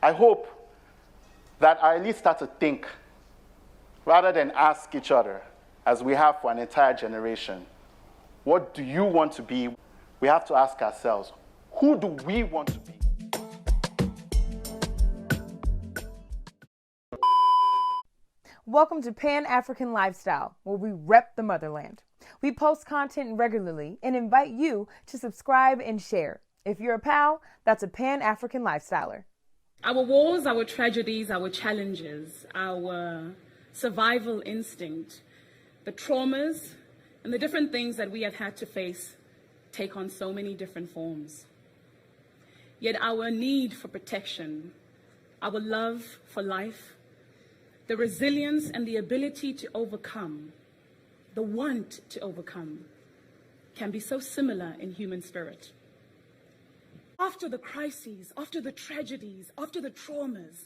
I hope that I at least start to think rather than ask each other, as we have for an entire generation, what do you want to be? We have to ask ourselves, who do we want to be? Welcome to Pan-African Lifestyle, where we rep the motherland. We post content regularly and invite you to subscribe and share. If you're a pal, that's a Pan-African Lifestyler. Our wars, our tragedies, our challenges, our survival instinct, the traumas, and the different things that we have had to face take on so many different forms. Yet our need for protection, our love for life, the resilience and the ability to overcome, the want to overcome, can be so similar in human spirit. After the crises, after the tragedies, after the traumas,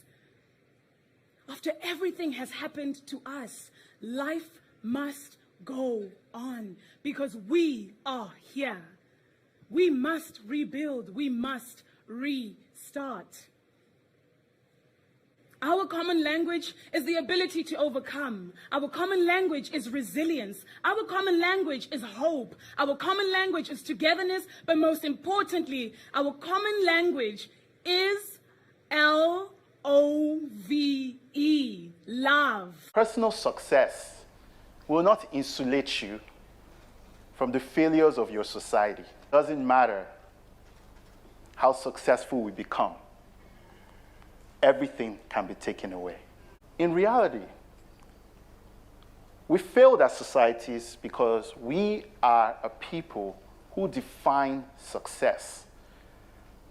after everything has happened to us, life must go on because we are here. We must rebuild. We must restart. Our common language is the ability to overcome. Our common language is resilience. Our common language is hope. Our common language is togetherness. But most importantly, our common language is LOVE, love. Personal success will not insulate you from the failures of your society. It doesn't matter how successful we become. Everything can be taken away. In reality, we failed as societies because we are a people who define success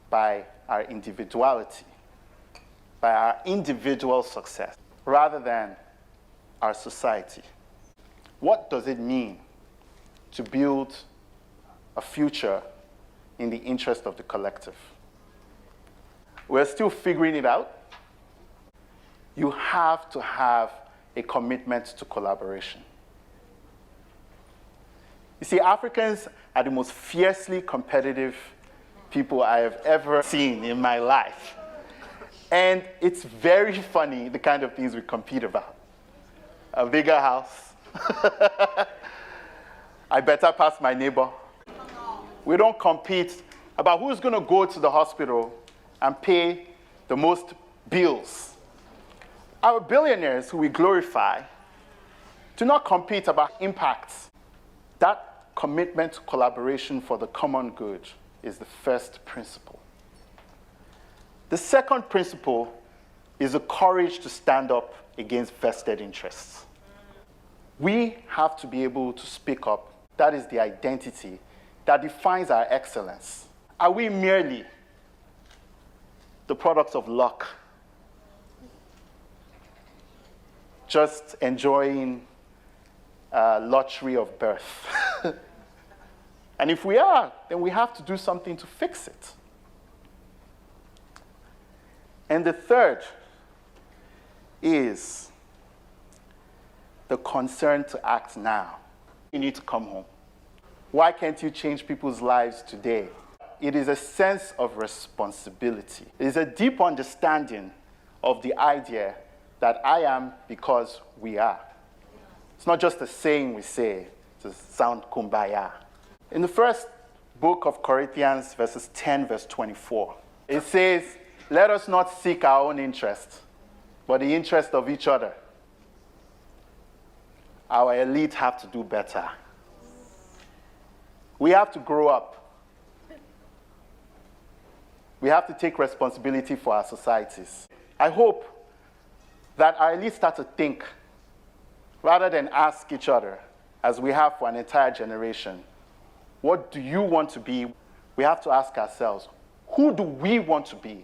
by our individuality, by our individual success, rather than our society. What does it mean to build a future in the interest of the collective? We're still figuring it out. You have to have a commitment to collaboration. You see, Africans are the most fiercely competitive people I have ever seen in my life. And it's very funny, the kind of things we compete about. A bigger house. I better pass my neighbor. We don't compete about who's going to go to the hospital and pay the most bills. Our billionaires, who we glorify, do not compete about impacts. That commitment to collaboration for the common good is the first principle. The second principle is the courage to stand up against vested interests. We have to be able to speak up. That is the identity that defines our excellence. Are we merely the products of luck, just enjoying lottery of birth? And if we are, then we have to do something to fix it. And the third is the concern to act now. You need to come home. Why can't you change people's lives today? It is a sense of responsibility. It is a deep understanding of the idea that I am because we are. It's not just a saying we say to sound kumbaya. In the first book of Corinthians, verses 10, verse 24, it says, let us not seek our own interest, but the interest of each other. Our elite have to do better. We have to grow up. We have to take responsibility for our societies. I hope that I at least start to think rather than ask each other, as we have for an entire generation, what do you want to be? We have to ask ourselves, who do we want to be?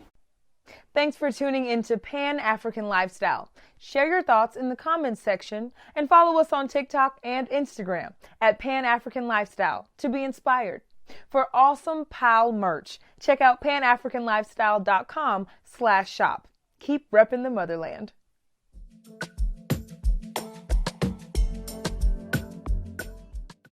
Thanks for tuning into Pan-African Lifestyle. Share your thoughts in the comments section and follow us on TikTok and Instagram at Pan-African Lifestyle to be inspired. For awesome PAL merch, check out panafricanlifestyle.com/shop. Keep repping the motherland.